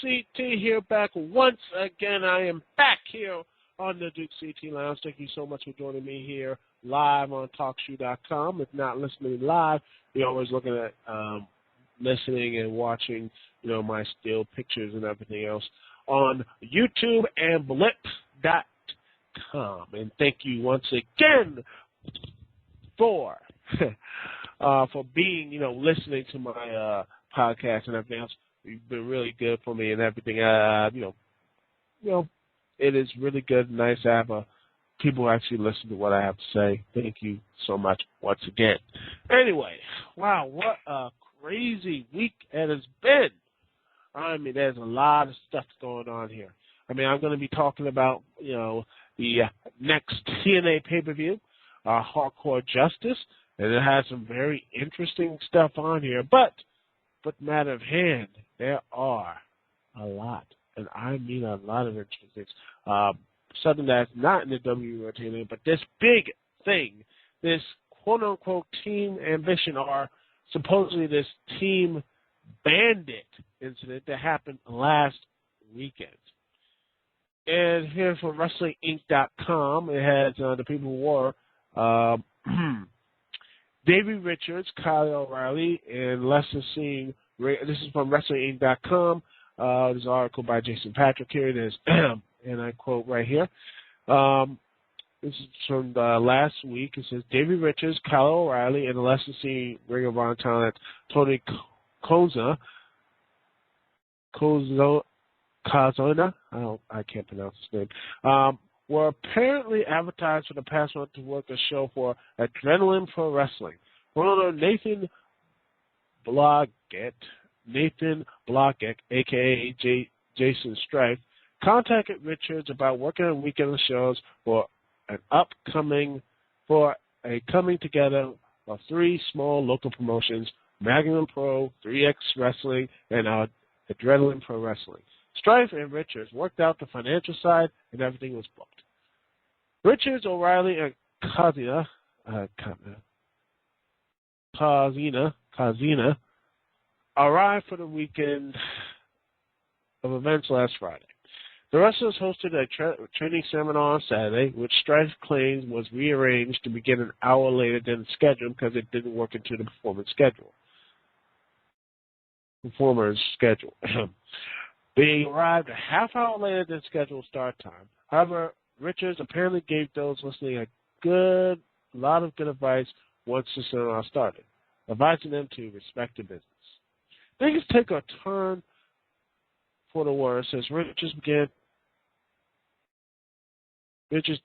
CT here back once again. I am back here on the Dukect Lounge. Thank you so much for joining me here live on TalkShoe.com. If not listening live, you're always looking at listening and watching, my still pictures and everything else on YouTube and Blip.com. And thank you once again for being, listening to my podcast and everything else. You've been really good for me and everything. It is really good and nice to have people actually listen to what I have to say. Thank you so much once again. Anyway, wow, what a crazy week it has been. I mean, there's a lot of stuff going on here. I mean, I'm going to be talking about, the next TNA pay-per-view, Hardcore Justice, and it has some very interesting stuff on here. But matter of hand, there are a lot, and I mean a lot of interesting things. Something that's not in the WWTNA, but this big thing, this quote-unquote Team Ambition, or supposedly this Team Bandit incident that happened last weekend. And here from WrestlingInc.com, it has the people who were Davey Richards, Kyle O'Reilly, and Lester Singh. This is from WrestlingInc.com. There's an article by Jason Patrick here. It is, and I quote right here. This is from last week. It says, Davey Richards, Kyle O'Reilly, and Lester Singh Ring of Honor talent Tony Kozona. I can't pronounce his name. Were apparently advertised for the past month to work a show for Adrenaline Pro Wrestling. Promoter Nathan Blockett, a.k.a. Jason Strife, contacted Richards about working on weekend shows for a coming together of three small local promotions: Magnum Pro, 3X Wrestling, and Adrenaline Pro Wrestling. Strife and Richards worked out the financial side, and everything was booked. Richards, O'Reilly, and Kazina arrived for the weekend of events last Friday. The wrestlers hosted a training seminar on Saturday, which Strife claims was rearranged to begin an hour later than scheduled because it didn't work into the performer's schedule. They arrived a half hour later than scheduled start time. However, Richards apparently gave those listening a lot of good advice once the seminar started, advising them to respect the business. Things take a turn for the worse as Richards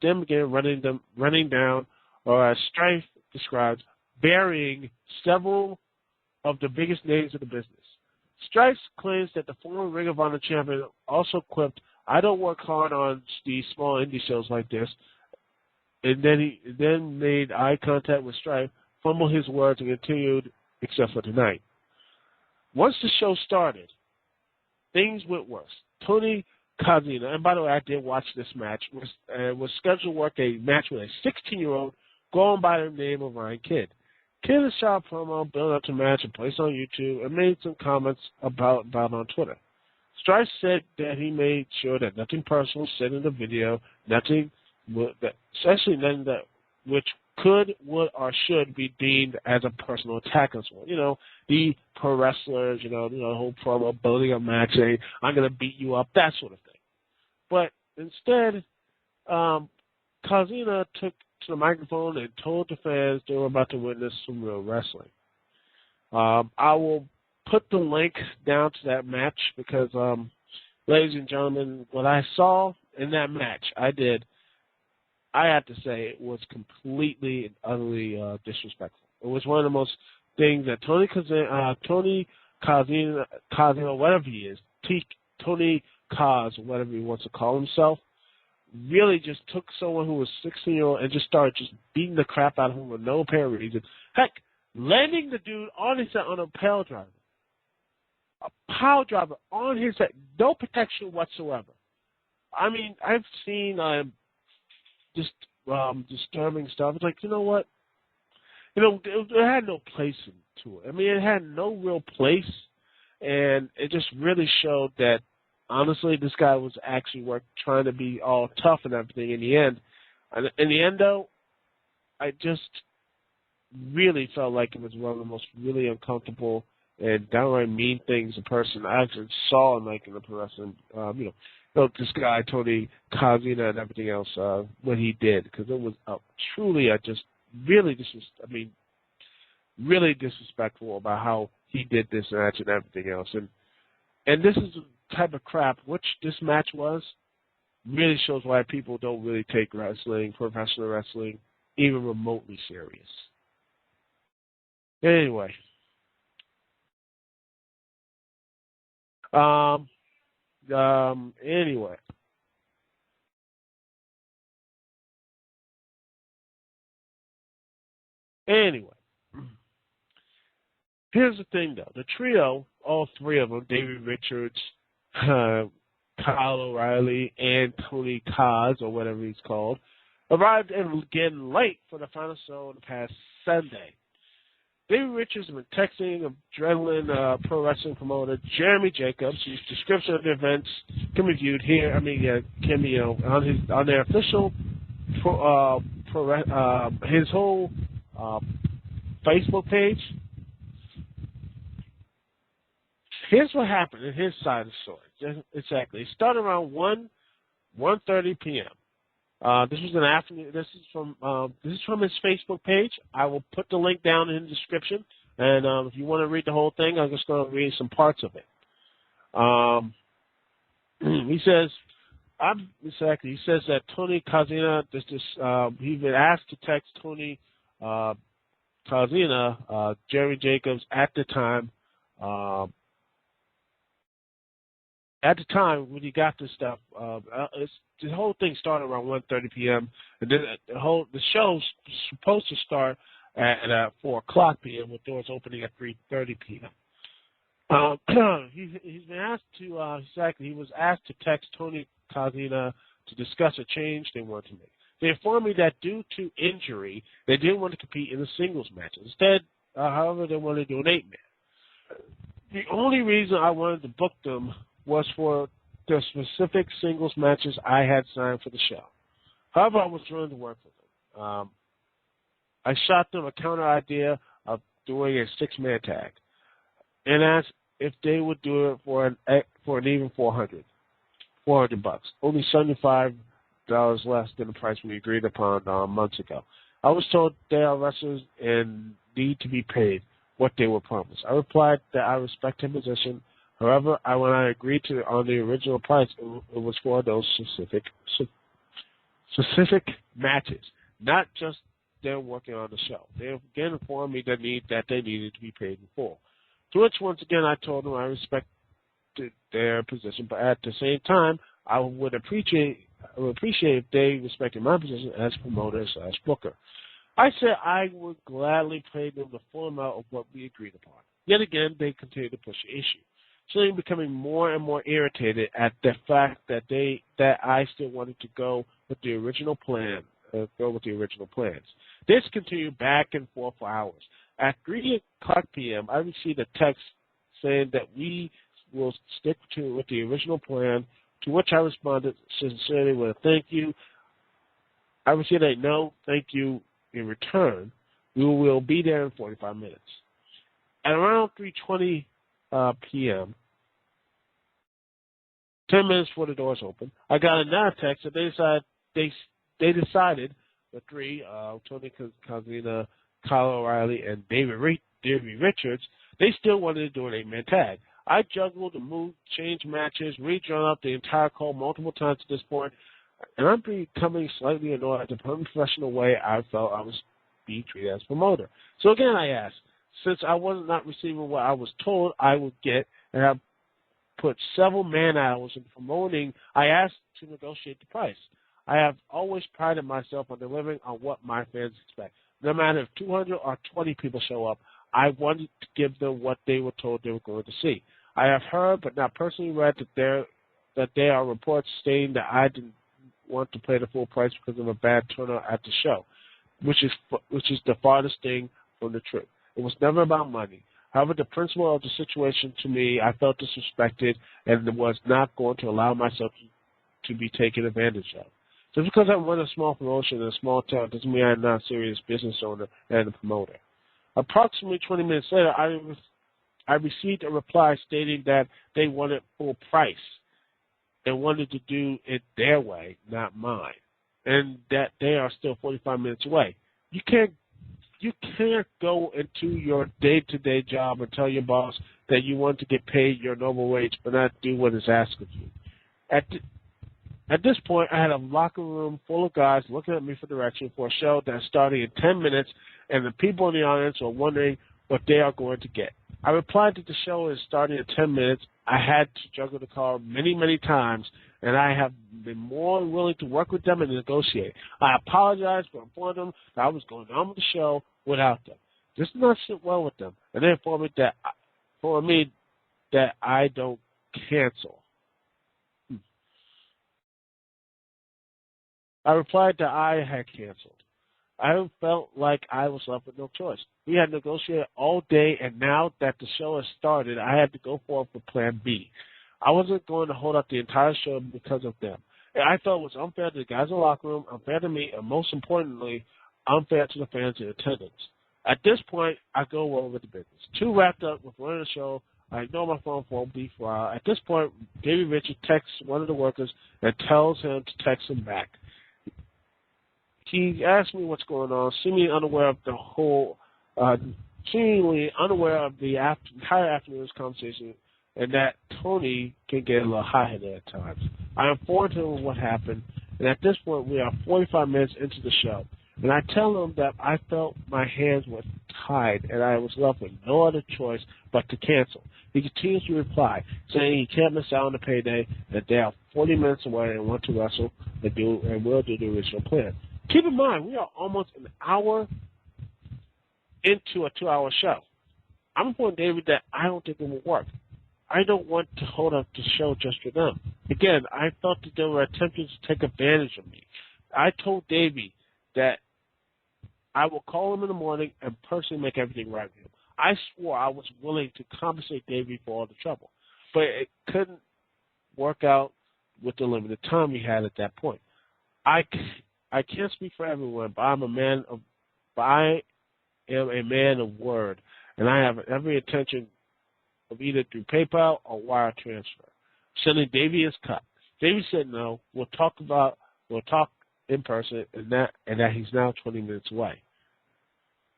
then began running down, or as Strife describes, burying several of the biggest names of the business. Strife claims that the former Ring of Honor champion also quipped, "I don't work hard on these small indie shows like this," and then made eye contact with Strife, fumbled his words, and continued, except for tonight. Once the show started, things went worse. Tony Kazina, and by the way, I did watch this match, was scheduled to work a match with a 16-year-old going by the name of Ryan Kidd. Kidd shot a promo, built up the match, and placed on YouTube, and made some comments about on Twitter. Strife said that he made sure that nothing personal was said in the video, especially nothing that which could, would, or should be deemed as a personal attack on someone. The pro wrestlers, the whole promo, building a match, saying, "I'm going to beat you up," that sort of thing. But instead, Kazina took to the microphone and told the fans they were about to witness some real wrestling. I will put the link down to that match because, ladies and gentlemen, what I saw in that match, I have to say it was completely and utterly disrespectful. It was one of the most things that Tony Kazina, whatever he is, Tony Kaz, whatever he wants to call himself, really just took someone who was 16-year-old and just started just beating the crap out of him for no apparent reason. Heck, landing the dude on his head on a pile driver. A pile driver on his head. No protection whatsoever. I mean, I've seen just disturbing stuff. It's like, you know what? It had no place to it. I mean, it had no real place, and it just really showed that honestly, this guy was actually trying to be all tough and everything in the end. In the end, though, I just really felt like it was one of the most really uncomfortable and downright mean things a person I actually saw in like in the pro wrestling. This guy Tony Kazina and everything else, what he did, because it was truly just really really disrespectful about how he did this match and everything else. And this is the type of crap which this match was. Really shows why people don't really take wrestling, professional wrestling, even remotely serious. Anyway. Anyway. Here's the thing, though. The trio, all three of them, David Richards, Kyle O'Reilly, and Tony Kaz, or whatever he's called, arrived again late for the final show the past Sunday. David Richards has been texting adrenaline pro wrestling promoter Jeremy Jacobs, whose description of the events can be viewed here. On their official his whole Facebook page. Here's what happened in his side of the story. Exactly. It started around 1:30 p.m. This was an afternoon. This is from his Facebook page. I will put the link down in the description, and if you want to read the whole thing, I'm just going to read some parts of it. He says, He says that Tony Kazina, he's been asked to text Tony Kazina, Jerry Jacobs at the time. At the time when he got this stuff, the whole thing started around 1:30 p.m. and then the show's supposed to start at 4 o'clock p.m. with doors opening at 3:30 p.m. He's been asked to he was asked to text Tony Kazina to discuss a change they want to make. They informed me that due to injury, they didn't want to compete in a singles match. Instead, however, they wanted to do an 8-man. The only reason I wanted to book them was for the specific singles matches I had signed for the show. However, I was willing to work with them. I shot them a counter idea of doing a 6-man tag and asked if they would do it for an even $400, only $75 less than the price we agreed upon months ago. I was told they are wrestlers and need to be paid what they were promised. I replied that I respect their position. However, when I agreed on the original price, it was for those specific matches, not just them working on the show. They again informed me that they needed to be paid in full. To which, once again, I told them I respected their position, but at the same time, I would appreciate if they respected my position as promoter/booker. I said I would gladly pay them the full amount of what we agreed upon. Yet again, they continued to push the issue. So becoming more and more irritated at the fact that I still wanted to go with the original plans. This continued back and forth for hours. At 3 o'clock p.m., I received a text saying that we will stick with the original plan, to which I responded sincerely with a thank you. I received a no, thank you in return. We will be there in 45 minutes. At around 3:20 p.m., 10 minutes before the doors open, I got another text that they decided the three, Tony Kazina, Kyle O'Reilly, and David Richards, they still wanted to do an 8-man tag. I juggled and moved, changed matches, redrawn up the entire call multiple times at this point, and I'm becoming slightly annoyed at the unprofessional way I felt I was being treated as promoter. So again, I asked, since I was not receiving what I was told I would get, and I put several man-hours in promoting, I asked to negotiate the price. I have always prided myself on delivering on what my fans expect. No matter if 200 or 20 people show up, I wanted to give them what they were told they were going to see. I have heard, but not personally read, that there are reports stating that I didn't want to pay the full price because of a bad turnout at the show, which is the farthest thing from the truth. It was never about money. However, the principle of the situation to me, I felt disrespected and was not going to allow myself to be taken advantage of. Just because I run a small promotion in a small town doesn't mean I'm not a serious business owner and a promoter. Approximately 20 minutes later, I received a reply stating that they wanted full price and wanted to do it their way, not mine, and that they are still 45 minutes away. You can't go into your day-to-day job and tell your boss that you want to get paid your normal wage but not do what is asked of you. At this point, I had a locker room full of guys looking at me for direction for a show that's starting in 10 minutes, and the people in the audience are wondering what they are going to get. I replied that the show is starting in 10 minutes. I had to juggle the car many, many times, and I have been more than willing to work with them and negotiate. I apologized for informing them that I was going on with the show without them. This did not sit well with them, and they informed me that I don't cancel. I replied that I had canceled. I felt like I was left with no choice. We had negotiated all day, and now that the show has started, I had to go forward with Plan B. I wasn't going to hold up the entire show because of them. And I felt it was unfair to the guys in the locker room, unfair to me, and most importantly, unfair to the fans in attendance. At this point, I go over the business. Too wrapped up with running the show, I ignore my phone for a brief while. At this point, Davey Richard texts one of the workers and tells him to text him back. He asked me what's going on, seemingly unaware of the entire afternoon's conversation, and that Tony can get a little hot-headed at times. I informed him of what happened, and at this point we are 45 minutes into the show, and I tell him that I felt my hands were tied and I was left with no other choice but to cancel. He continues to reply, saying he can't miss out on the payday, that they are 40 minutes away and want to wrestle and will do the original plan. Keep in mind, we are almost an hour into a 2-hour show. I'm informing David that I don't think it will work. I don't want to hold up the show just for them. Again, I felt that they were attempting to take advantage of me. I told Davey that I will call him in the morning and personally make everything right with him. I swore I was willing to compensate Davey for all the trouble, but it couldn't work out with the limited time we had at that point. I can't speak for everyone, but I am a man of word, and I have every intention of either through PayPal or wire transfer. Sending Davey his cut. Davey said no. We'll talk in person, and that he's now 20 minutes away.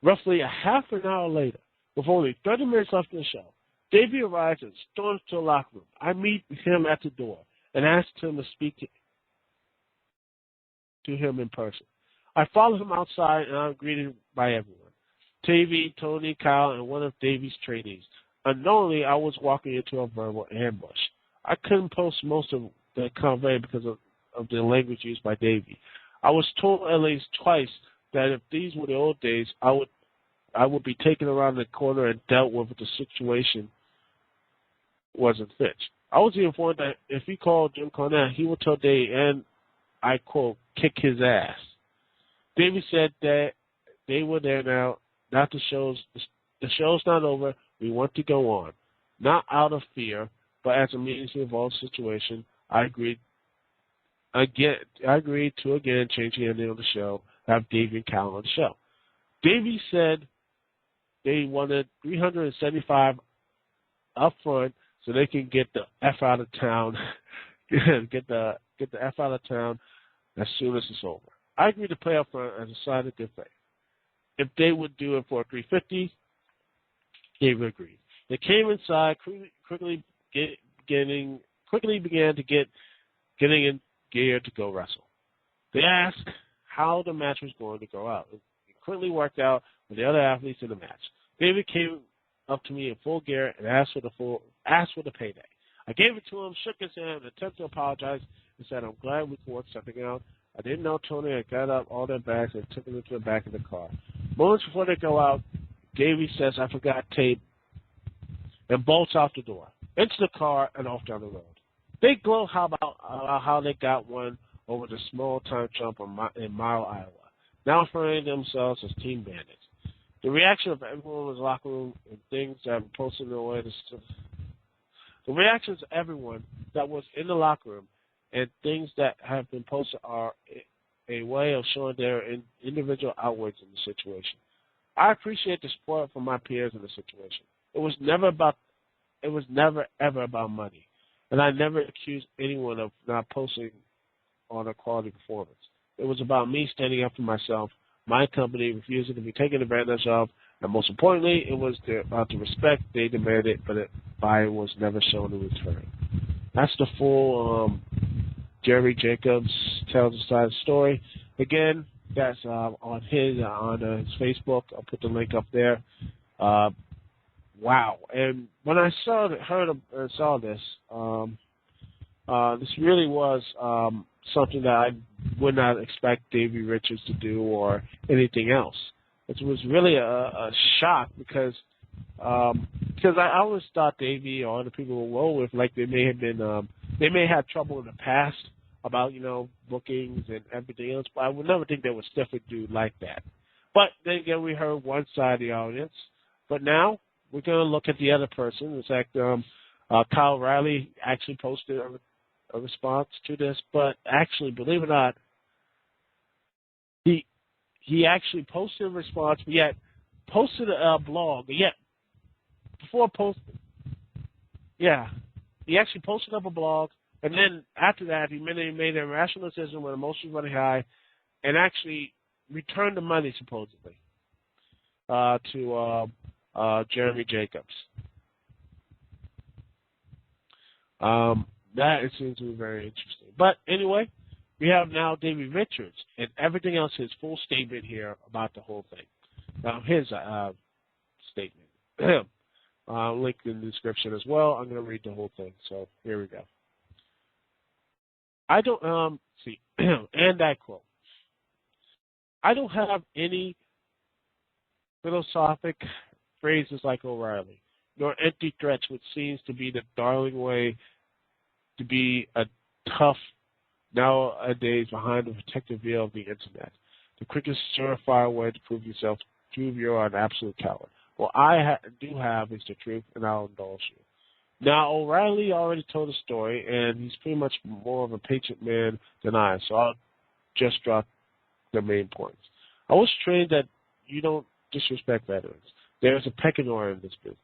Roughly a half an hour later, with only 30 minutes left in the show, Davey arrives and storms to the locker room. I meet him at the door and ask him to speak to him in person. I follow him outside, and I'm greeted by everyone. Davey, Tony, Kyle, and one of Davey's trainees. Unknowingly, I was walking into a verbal ambush. I couldn't post most of the convey because of the language used by Davey. I was told at least twice that if these were the old days, I would be taken around the corner and dealt with if the situation wasn't fixed. I was informed that if he called Jim Cornette, he would tell Davey, and I quote, kick his ass. Davey said that they were there now. The show's not over. We want to go on. Not out of fear, but as a meaningfully involved situation, I agreed to again change the ending of the show, have Davey and Cal on the show. Davey said they wanted $375 up front so they can get the F out of town, get the F out of town as soon as it's over. I agreed to pay up front as a sign of good faith. If they would do it for $350, David agreed. They came inside, quickly began to getting in gear to go wrestle. They asked how the match was going to go out. It quickly worked out with the other athletes in the match. David came up to me in full gear and asked for the payday. I gave it to him, shook his hand, and attempted to apologize, and said, I'm glad we could work something out. I didn't know Tony had got up all their bags and took them into the back of the car. Moments before they go out, Davey says, I forgot tape, and bolts out the door, into the car, and off down the road. They gloat about how they got one over the small time jump in Mile, Iowa, now referring to themselves as Team Bandit. The reaction of everyone in the locker room and things that were posted in the way. The reactions of everyone that was in the locker room and things that have been posted are a way of showing their individual outwards in the situation. I appreciate the support from my peers in the situation. It was never ever about money, and I never accused anyone of not posting on a quality performance. It was about me standing up for myself, my company refusing to be taken advantage of, and most importantly, it was about the respect they demanded, but I was never shown in return. That's the full Jerry Jacobs tells the side of the story. Again, that's on his Facebook. I'll put the link up there. Wow! And when I saw this, this really was something that I would not expect Davey Richards to do or anything else. It was really a shock because I always thought Davey or other people we roll with, like they may have had trouble in the past about, bookings and everything else, but I would never think they would stiff a dude like that. But then again, we heard one side of the audience. But now we're going to look at the other person. In fact, Kyle Riley actually posted a response to this, but actually, believe it or not, he actually posted a response, but yet posted a blog, but yet before posting, he actually posted up a blog, and then after that, he made an irrational decision when emotions running high, and actually returned the money supposedly to Jeremy Jacobs. That it seems to be very interesting. But anyway, we have now David Richards and everything else, his full statement here about the whole thing. Now, his statement. Linked in the description as well. I'm going to read the whole thing. So here we go. I don't, and I quote, I don't have any philosophic phrases like O'Reilly, nor empty threats, which seems to be the darling way to be a tough nowadays behind the protective veil of the internet. The quickest surefire way to prove yourself, to prove you're an absolute coward. What I do have is the truth, and I'll indulge you. Now, O'Reilly already told a story, and he's pretty much more of a patient man than I, so I'll just drop the main points. I was trained that you don't disrespect veterans. There's a pecking order in this business.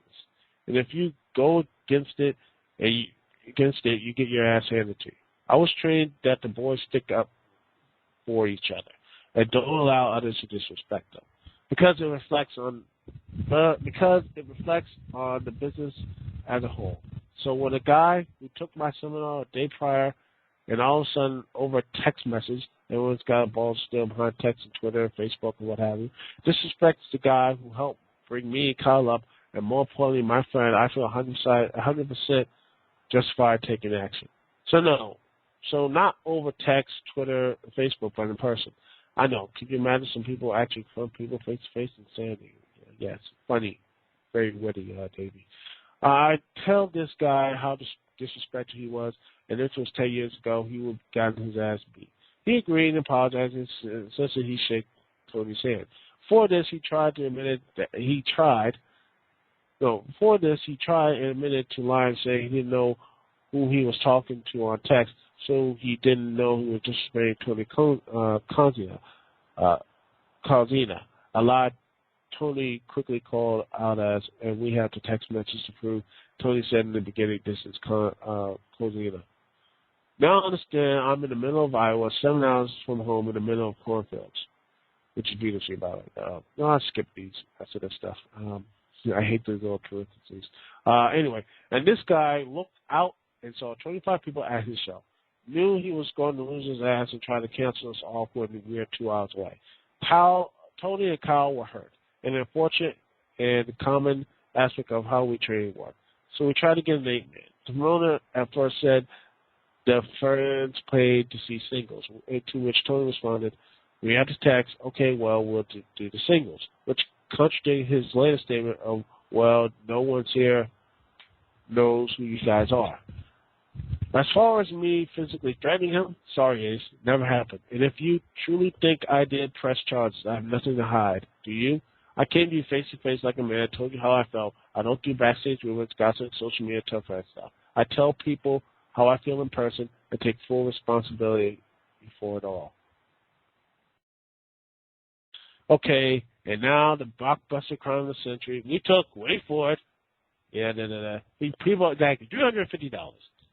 And if you go against it, you get your ass handed to you. I was trained that the boys stick up for each other and don't allow others to disrespect them, because it reflects on the business as a whole. So when a guy who took my seminar a day prior, and all of a sudden over text message, everyone's got a ball still behind text and Twitter, Facebook, and what have you, disrespects the guy who helped bring me and Kyle up, and more importantly, my friend, I feel 100% justified taking action. So no. So not over text, Twitter, Facebook, but in person. I know. Can you imagine some people actually confront people face to face and saying, yes, funny, very witty, Davey. I tell this guy how disrespectful he was, and this was 10 years ago. He would have gotten his ass beat. He agreed and apologized, and essentially he shook Tony's hand. Before this, he tried and admitted to lying, saying he didn't know who he was talking to on text, so he didn't know he was disrespecting Tony Calzina. A lie Tony quickly called out as, and we have the text message to prove. Tony said in the beginning, this is Calzina. Now I understand I'm in the middle of Iowa, 7 hours from home in the middle of cornfields, which is beautiful about it. No, I skip these. That sort of stuff. I hate those little parentheses. Anyway, and this guy looked out and saw 25 people at his show. Knew he was going to lose his ass and try to cancel us off when we were 2 hours away. Tony and Kyle were hurt, and unfortunate and common aspect of how we train work. So we tried to get an 8-man. Timona at first said the fans paid to see singles, to which Tony responded, we had to text, okay, well, we'll do the singles, which contradicted his latest statement of, well, no one's here knows who you guys are. As far as me physically threatening him, sorry, Ace, never happened. And if you truly think I did press charges, I have nothing to hide. Do you? I came to you face to face like a man, told you how I felt. I don't do backstage rumors, gossip, social media, tough ass stuff. I tell people how I feel in person and take full responsibility for it all. Okay, and now the blockbuster crime of the century. We took, wait for it. Yeah, people exactly $350.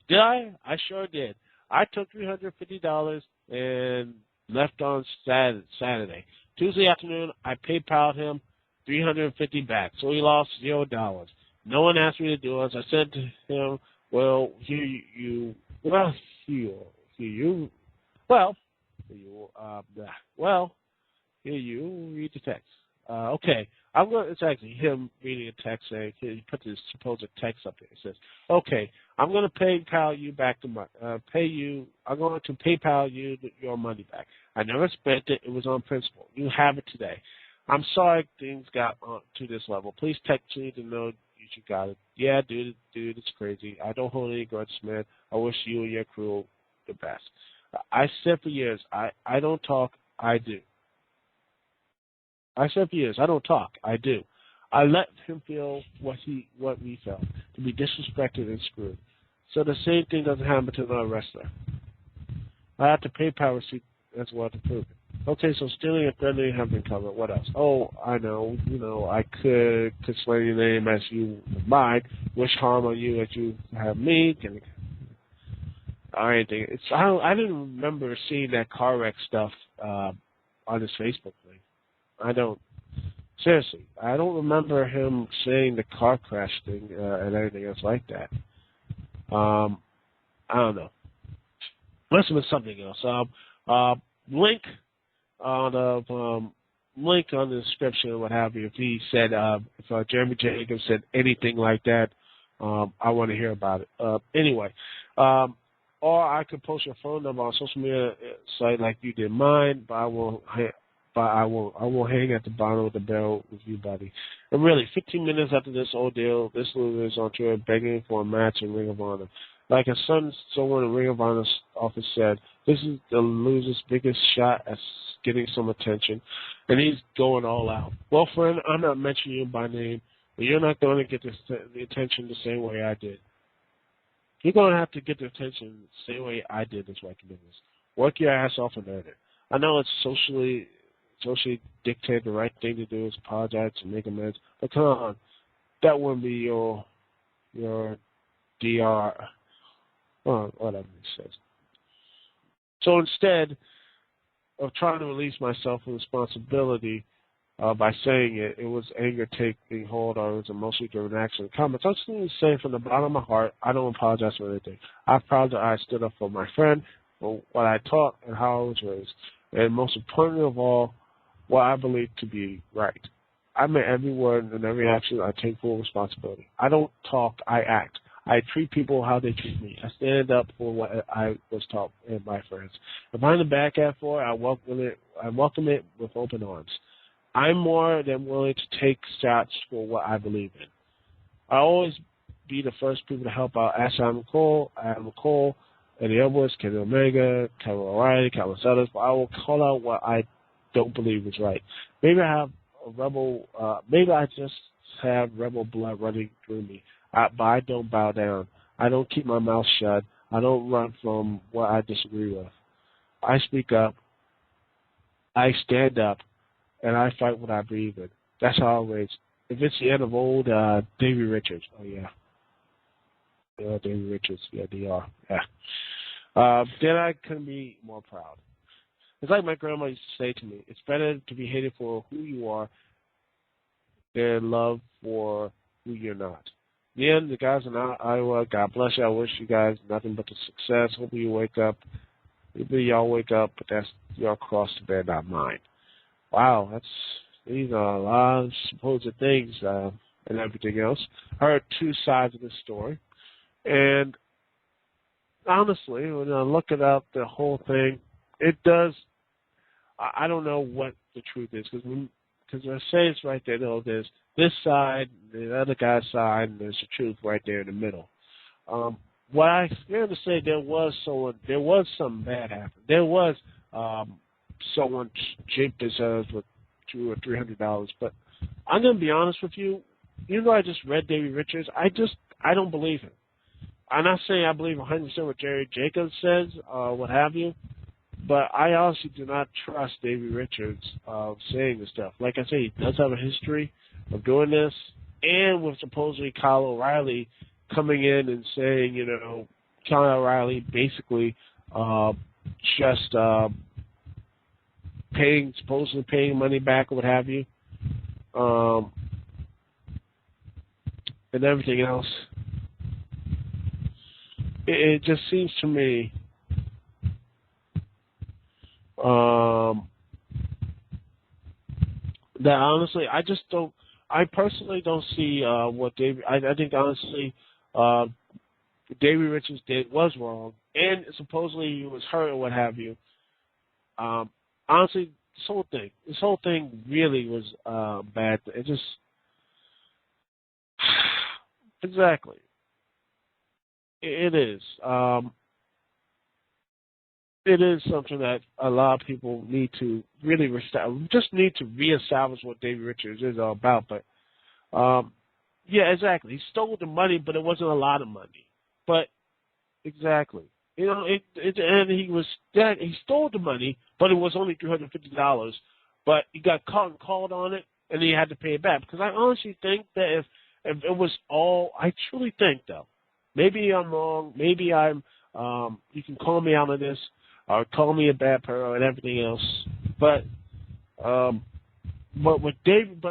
Did I? I sure did. I took $350 and left on Saturday. Tuesday afternoon, I PayPal'd him $350 back, so he lost $0. No one asked me to do it. So I said to him, "Well, here you read the text." Okay, I'm going. It's actually him reading a text saying he put this supposed text up there. It says, "Okay, I'm going to PayPal you back the money. I'm going to PayPal you your money back. I never spent it. It was on principle. You have it today. I'm sorry things got to this level. Please text me to know you got it. Yeah, dude, it's crazy. I don't hold any grudges, man. I wish you and your crew the best." I said for years, I don't talk. I do. I said for years, I don't talk. I do. I let him feel what we felt, to be disrespected and screwed. So the same thing doesn't happen to another wrestler. I have to PayPal receipt as well to prove it. Okay, so stealing and threatening have been covered. What else? Oh, I know. I could slay your name as you mine. Wish harm on you as you have me. Or anything. I didn't remember seeing that car wreck stuff on his Facebook thing. I don't. Seriously, I don't remember him saying the car crash thing and anything else like that. I don't know. Must have been something else. Link on the description or what have you. If he said, if Jeremy Jacobs said anything like that, I want to hear about it. Anyway, or I could post your phone number on social media site like you did mine, but I won't hang at the bottom of the barrel with you, buddy. And really, 15 minutes after this ordeal, this loser is on Twitter begging for a match in Ring of Honor. Like a someone in Ring of Honor's office said, this is the loser's biggest shot at getting some attention, and he's going all out. Well, friend, I'm not mentioning you by name, but you're not going to get the attention the same way I did. You're going to have to get the attention the same way I did this week in business. Work your ass off and earn it. I know it's socially dictated the right thing to do is apologize and make amends, but come on, that wouldn't be your DR, or whatever it says. So instead of trying to release myself from responsibility by saying it was anger taking hold or it was emotionally driven action. Comments, I'm just going to say from the bottom of my heart, I don't apologize for anything. I'm proud that I stood up for my friend, for what I taught and how I was raised, and most importantly of all, what I believe to be right. I meant every word and every action. I take full responsibility. I don't talk, I act. I treat people how they treat me. I stand up for what I was taught and my friends. If I'm the back at for it, I welcome it with open arms. I'm more than willing to take shots for what I believe in. I always be the first people to help out Adam McCall, Eddie Edwards, Kenny Omega, Kevin O'Reilly, Calvin Sellers, but I will call out what I don't believe is right. Maybe I just have rebel blood running through me. But I don't bow down. I don't keep my mouth shut. I don't run from what I disagree with. I speak up. I stand up. And I fight what I believe in. That's how I raise. If it's the end of old Davey Richards. Oh, yeah. Yeah, Davey Richards. Yeah, DR. Yeah. Then I couldn't be more proud. It's like my grandma used to say to me, it's better to be hated for who you are than loved for who you're not. In the end, the guys in Iowa, God bless you. I wish you guys nothing but the success. Hope you wake up. Maybe y'all wake up, but that's your cross to bear, not mine. Wow, these are a lot of supposed things and everything else. I heard two sides of this story. And honestly, when I look at the whole thing, it does, I don't know what the truth is. Because I say it's right there, though, there's this side, the other guy's side, and there's the truth right there in the middle. What I scared to say, there was something bad happen. There was someone chipped themselves with $200 or $300, but I'm going to be honest with you. Even though I just read Davey Richards, I don't believe him. I'm not saying I believe 100% what Jerry Jacobs says, what have you, but I honestly do not trust Davey Richards saying this stuff. Like I say, he does have a history of doing this, and with supposedly Kyle O'Reilly coming in and saying, Kyle O'Reilly basically just supposedly paying money back or what have you, and everything else. It just seems to me that honestly, I personally don't see what Davey. I think honestly, Davey Richards was wrong, and supposedly he was hurt or what have you. Honestly, this whole thing really was bad. It just exactly. It is. It is something that a lot of people need to really need to reestablish what Davey Richards is all about. But yeah, exactly. He stole the money, but it wasn't a lot of money. But exactly, and he stole the money, but it was only $350. But he got caught and called on it, and he had to pay it back. Because I honestly think that if it was all, I truly think though, maybe I'm wrong, maybe I'm. You can call me out on this, or call me a bad person and everything else. But with David,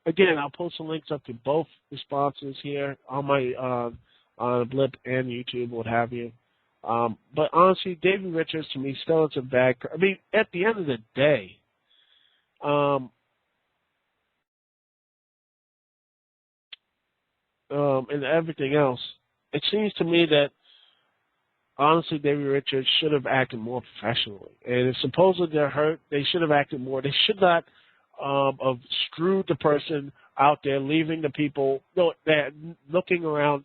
again, I'll post some links up to both responses here on my on Blip and YouTube, what have you. But honestly, David Richards to me still is a bad. I mean, at the end of the day, and everything else, it seems to me that honestly, David Richards should have acted more professionally. And if supposedly they're hurt, they should have acted more. They should not have screwed the person out there, leaving the people looking around.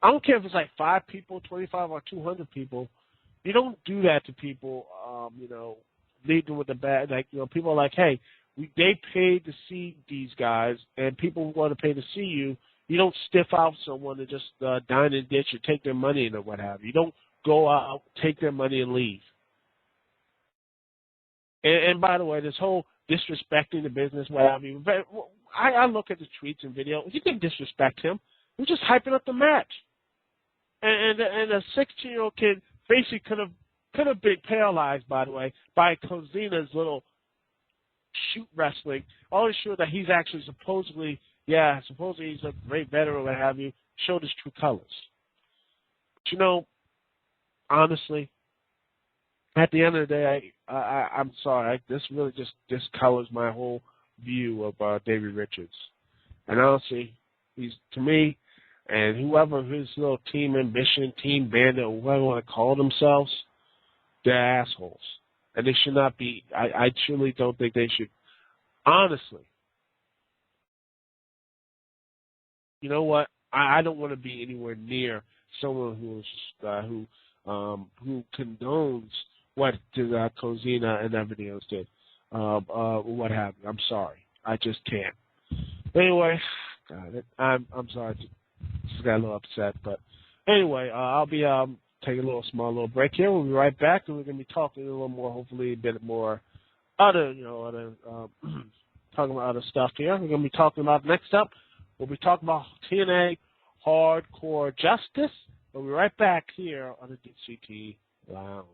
I don't care if it's like 5 people, 25 or 200 people. You don't do that to people, leave them with the bad. People are like, hey, they paid to see these guys, and people want to pay to see you. You don't stiff out someone to just dine and ditch or take their money and what have you. You don't go out, take their money, and leave. And by the way, this whole disrespecting the business, what have you, I look at the tweets and videos. You can disrespect him. He was just hyping up the match. And a 16-year-old kid basically could have been paralyzed, by the way, by Kozina's little shoot wrestling. Always sure that he's actually supposedly he's a great veteran or what have you, showed his true colors. But honestly, at the end of the day, I'm sorry. This really just discolors my whole view of Davey Richards. And honestly, he's, to me, and whoever his little Team Ambition, Team Bandit, or whatever they want to call themselves, they're assholes. And they should not be. I truly don't think they should. Honestly, you know what? I don't want to be anywhere near someone who condones what Kozina and everything else did. What have you? I'm sorry. I just can't. Anyway, I'm sorry. Just got a little upset, but anyway, I'll be taking a small little break here. We'll be right back, and we're gonna be talking a little more, hopefully a bit more talking about other stuff here. We're gonna be talking about next up. We'll be talking about TNA Hardcore Justice. We'll be right back here on the Dukect Lounge.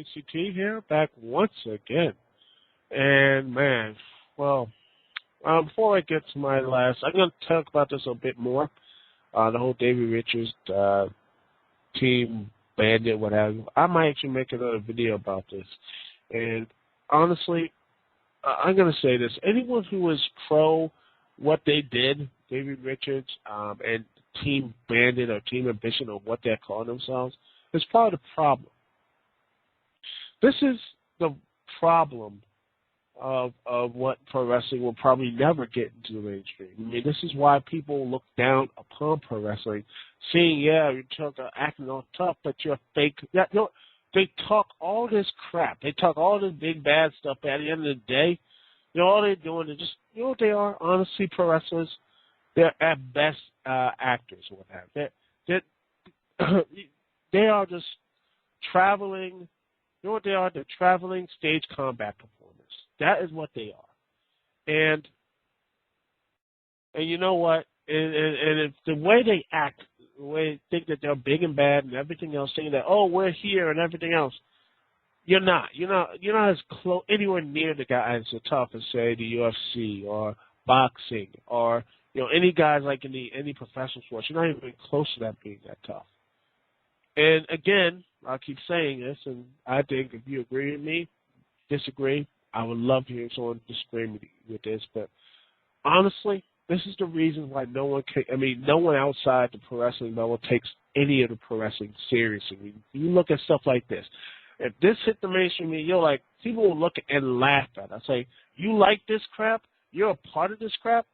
TCT here, back once again. And, man, well, before I get to my last, I'm going to talk about this a bit more. The whole Davey Richards, Team Bandit, whatever. I might actually make another video about this. And honestly, I'm going to say this. Anyone who is pro what they did, Davey Richards and Team Bandit or Team Ambition or what they're calling themselves, is part of the problem. This is the problem of what pro wrestling will probably never get into the mainstream. I mean, this is why people look down upon pro wrestling, seeing, you talk acting all tough, but you're fake. Yeah, they talk all this crap. They talk all this big bad stuff. But at the end of the day, all they're doing is just, what they are, honestly, pro wrestlers, they're at best actors or what have you. They are just traveling. You know what they are? They're traveling stage combat performers. That is what they are. And you know what? And it's the way they act, the way they think that they're big and bad and everything else, saying that, we're here and everything else. You're not. You're not as close, anywhere near the guys as tough as, say, the UFC or boxing or, any guys like in any professional sports. You're not even close to that being that tough. And again, I'll keep saying this, and I think if you agree with me, disagree, I would love to hear someone disagree with this. But honestly, this is the reason why no one outside the pro wrestling level takes any of the pro wrestling seriously. I mean, you look at stuff like this. If this hit the mainstream media, people will look and laugh at it. I say, you like this crap? You're a part of this crap?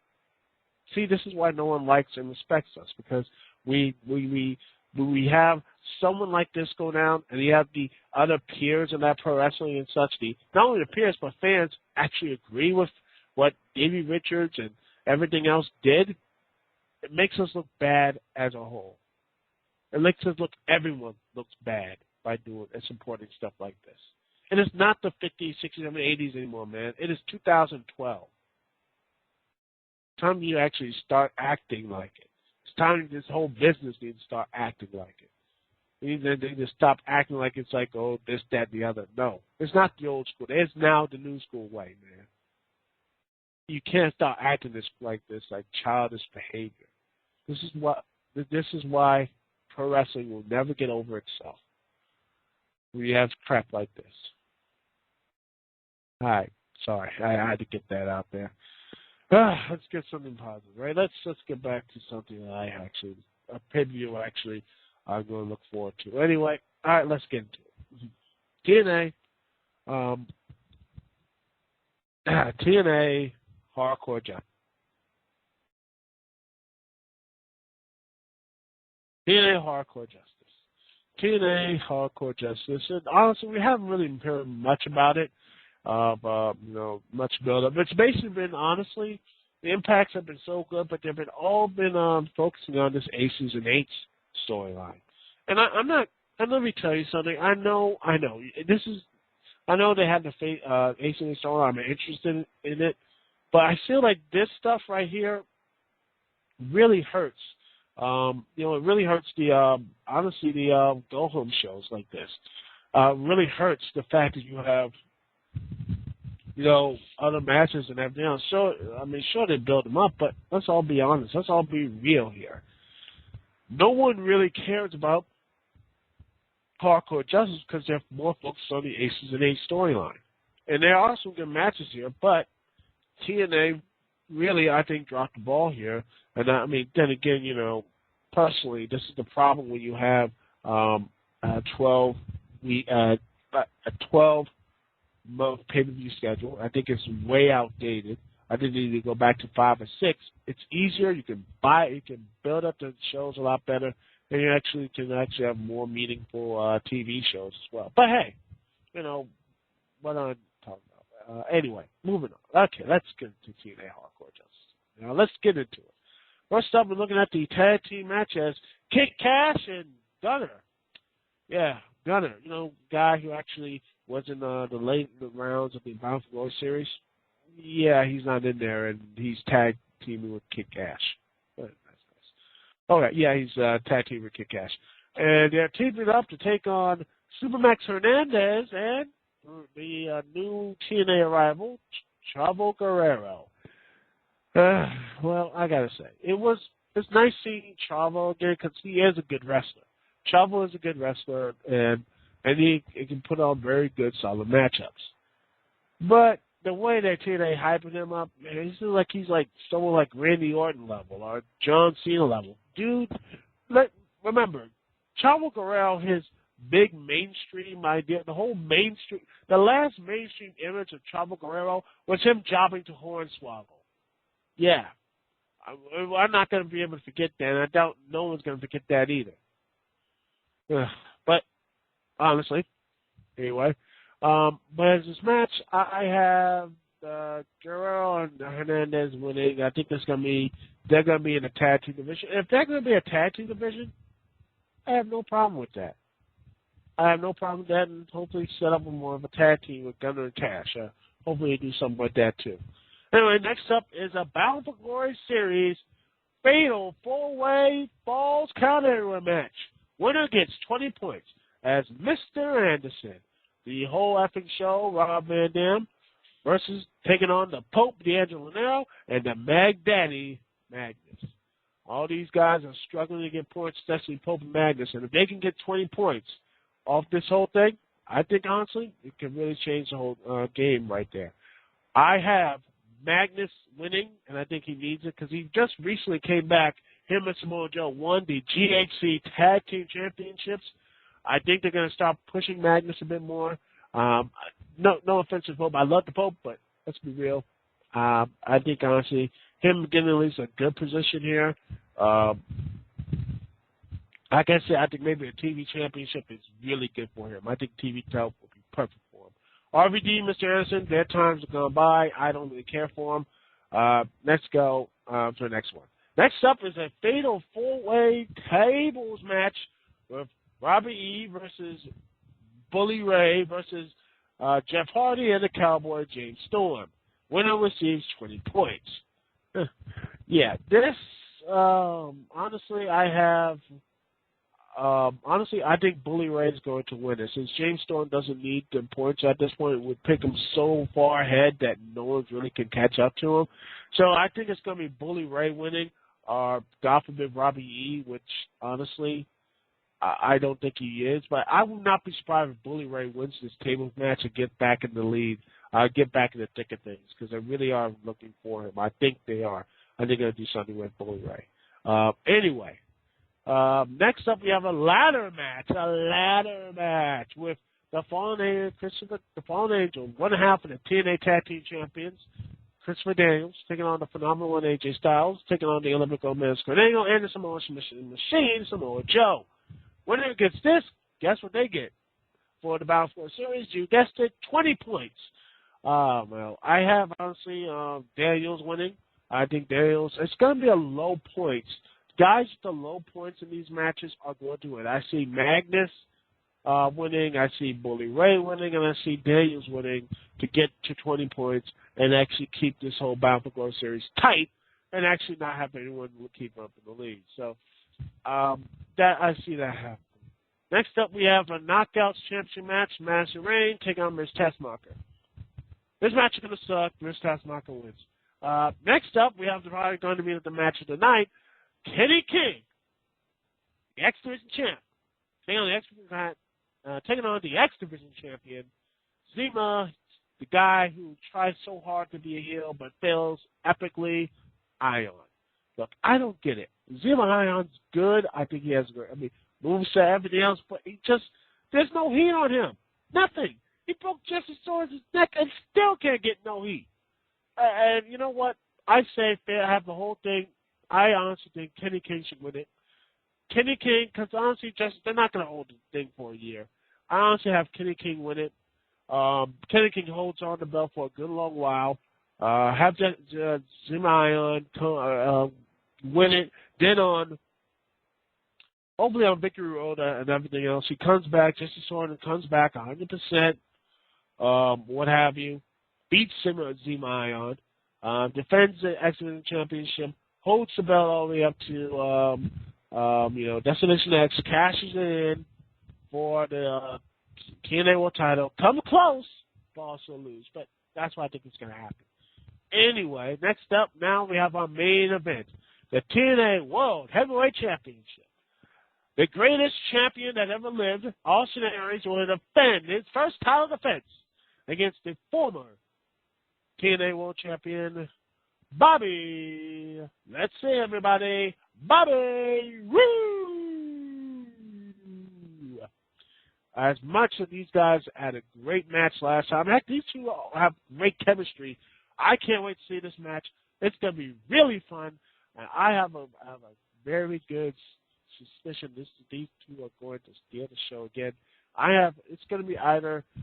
See, this is why no one likes and respects us, because we have someone like this go down, and you have the other peers in that pro wrestling and such. Not only the peers, but fans actually agree with what Davey Richards and everything else did. It makes us look bad as a whole. It makes us look, everyone looks bad by doing and supporting stuff like this. And it's not the 50s, 60s, 80s anymore, man. It is 2012. It's time you actually start acting like it. It's time this whole business needs to start acting like it. They need to stop acting like it's like, this, that, the other. No, it's not the old school. It's now the new school way, man. You can't start acting like childish behavior. This is why pro wrestling will never get over itself. We have crap like this. All right, sorry, I had to get that out there. Let's get something positive, right? Let's get back to something that a pay-per-view I'm going to look forward to. Anyway, all right, let's get into it. TNA Hardcore Ju. TNA Hardcore Justice. TNA Hardcore Justice. And honestly, we haven't really heard much about it. Much build-up. It's basically been, honestly, the impacts have been so good, but they've all been focusing on this Aces and Eights storyline. And and let me tell you something. I know they have the Aces and Eights storyline. I'm interested in it, but I feel like this stuff right here really hurts. It really hurts the go-home shows like this. Really hurts the fact that you have other matches and everything else. So, sure they build them up, but let's all be honest. Let's all be real here. No one really cares about Hardcore Justice because they're more focused on the Aces and Eights storyline. And there are some good matches here, but TNA really, I think, dropped the ball here. And then again, personally, this is the problem when you have a 12-month pay-per-view schedule. I think it's way outdated. I think they need to go back to 5 or 6. It's easier. You can build up the shows a lot better, and you can have more meaningful TV shows as well. But hey, what I'm talking about. Anyway, moving on. Okay, let's get into TNA Hardcore Justice. Now let's get into it. First up, we're looking at the tag team match as Kid Cash and Gunner. Yeah, Gunner, guy who actually was in the late rounds of the Bound for Glory series. Yeah, he's not in there, and he's tag teaming with Kid Cash. That's nice. Okay, yeah, he's tag teaming with Kid Cash. And they're teaming up to take on Supermax Hernandez and the new TNA arrival, Chavo Guerrero. Well, I gotta say, it's nice seeing Chavo again because he is a good wrestler. Chavo is a good wrestler, and he can put on very good, solid matchups. But the way that TNA hyping him up, man, he seems like he's like someone like Randy Orton level or John Cena level. Dude, remember, Chavo Guerrero, his big mainstream idea, the last mainstream image of Chavo Guerrero was him jobbing to Hornswoggle. Yeah. I'm not going to be able to forget that, and I doubt no one's going to forget that either. But, honestly, anyway, but as this match, I have Guerrero and Hernandez winning. I think they're going to be in a tag team division. If they're going to be a tag team division, I have no problem with that. I have no problem with that, and hopefully set up more of a tag team with Gunner and Cash. Hopefully they do something like that, too. Anyway, next up is a Battle for Glory Series Fatal 4-Way Falls Count Anywhere match. Winner gets 20 points as Mr. Anderson. The whole effing show, Rob Van Dam, versus taking on the Pope, D'Angelo Nero, and the Mag Daddy, Magnus. All these guys are struggling to get points, especially Pope and Magnus. And if they can get 20 points off this whole thing, I think, honestly, it can really change the whole game right there. I have Magnus winning, and I think he needs it because he just recently came back. Him and Samoa Joe won the GHC Tag Team Championships. I think they're going to start pushing Magnus a bit more. No offense to Pope. I love the Pope, but let's be real. I think, honestly, him getting at least a good position here. Like I said, I think maybe a TV championship is really good for him. I think TV title would be perfect for him. RVD, Mr. Anderson, their times are going by. I don't really care for them. Let's go to the next one. Next up is a fatal 4-way tables match with Robbie E. versus Bully Ray versus Jeff Hardy and the Cowboy James Storm. Winner receives 20 points. Yeah, this, honestly, I think Bully Ray is going to win it. Since James Storm doesn't need the points at this point, it would pick him so far ahead that no one really can catch up to him. So I think it's going to be Bully Ray winning, or God forbid Robbie E., which honestly I don't think he is. But I would not be surprised if Bully Ray wins this tables match and get back in the lead, get back in the thick of things, because they really are looking for him. I think they are. I think they're going to do something with Bully Ray. Anyway. Next up, we have a ladder match with the Fallen Angel, one half of the TNA Tag Team Champions, Christopher Daniels, taking on the Phenomenal One AJ Styles, taking on the Olympic Gold Medalist Kurt Angle, and the Samoa Machine, Samoa Joe. Winner gets this, guess what they get for the Battle for Series? You guessed it, 20 points. Well, I have, honestly, Daniels winning. I think Daniels, it's going to be a low points. Guys with the low points in these matches are going to win. I see Magnus winning, I see Bully Ray winning, and I see Daniels winning to get to 20 points and actually keep this whole Battle for Glory Series tight and actually not have anyone keep up in the lead. So that I see that happen. Next up, we have a Knockouts Championship match, Madison Rayne taking on Miz Tessmacher. This match is going to suck. Miz Tessmacher wins. Next up, we have probably going to be the match of the night, Kenny King, the X Division champ, taking on the X Division champion, Zima, the guy who tries so hard to be a heel but fails epically, Ion. Look, I don't get it. Zima Ion's good. I think he has great, moveset, everything else, but there's no heat on him. Nothing. He broke Jesse Swords' neck and still can't get no heat. And you know what? I say I have the whole thing. I honestly think Kenny King should win it. Kenny King, because honestly, they're not going to hold the thing for a year. I honestly have Kenny King win it. Kenny King holds on the belt for a good long while. Have Zima Ion win it. Then hopefully on Victory Road and everything else, he comes back, Jesse Swords comes back 100%, what have you, beats Zima Ion, defends the X Division Championship, holds the belt all the way up to, Destination X, cashes it in for the TNA World title. Come close, but also lose. But that's what I think is going to happen. Anyway, next up, now we have our main event, the TNA World Heavyweight Championship. The greatest champion that ever lived, Austin Aries, will defend his first title defense against the former TNA World Champion, Bobby. Let's see, everybody. Bobby Woo! As much as these guys had a great match last time, heck, these two have great chemistry. I can't wait to see this match. It's going to be really fun. And I have a very good suspicion these two are going to steal the show again. It's going to be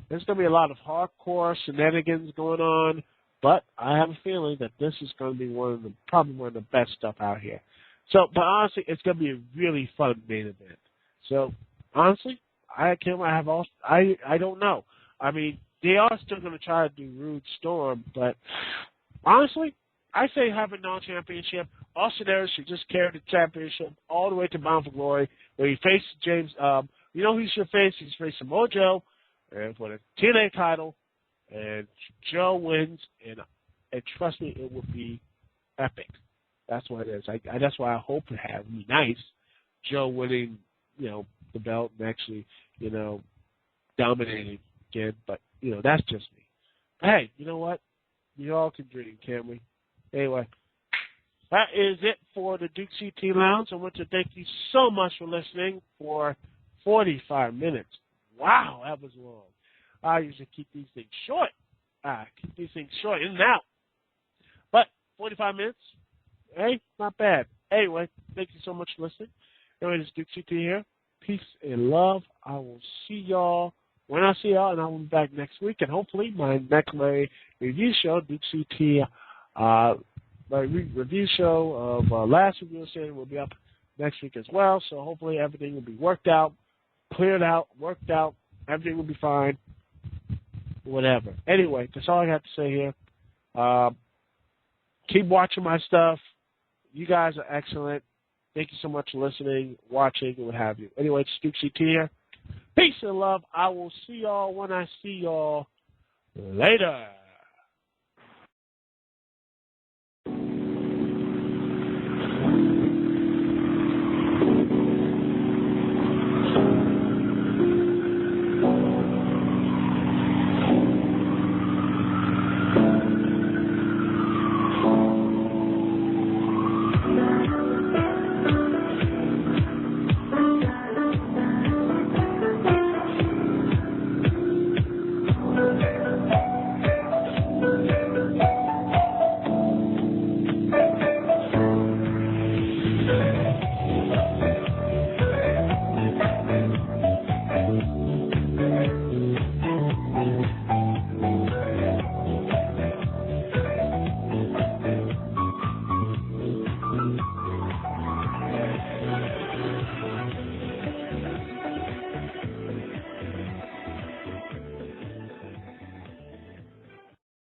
there's going to be a lot of hardcore shenanigans going on, but I have a feeling that this is going to be probably one of the best stuff out here. So, but honestly, it's going to be a really fun main event. So, honestly, I don't know. I mean, they are still going to try to do Rude Storm, but honestly, I say have a non-championship. Austin Aries should just carry the championship all the way to Bound for Glory, where he faces James. You know who he should face? He's facing Mojo, and for the TNA title, and Joe wins, and trust me, it will be epic. That's what it is. That's why I hope it has. It'd be nice. Joe winning, the belt and actually, dominating again. But that's just me. But hey, you know what? We all can dream, can't we? Anyway, that is it for the Dukect Lounge. I want to thank you so much for listening for 45 minutes. Wow, that was long. I usually keep these things short. In and out. But 45 minutes, hey, not bad. Anyway, thank you so much for listening. Anyway, this is Dukect here. Peace and love. I will see y'all when I see y'all, and I will be back next week. And hopefully my review show, Dukect, my review show of last review series will be up next week as well. So hopefully everything will be worked out, cleared out, worked out. Everything will be fine. Whatever. Anyway, that's all I have to say here. Keep watching my stuff. You guys are excellent. Thank you so much for listening, watching, and what have you. Anyway, it's Dukect here. Peace and love. I will see y'all when I see y'all later.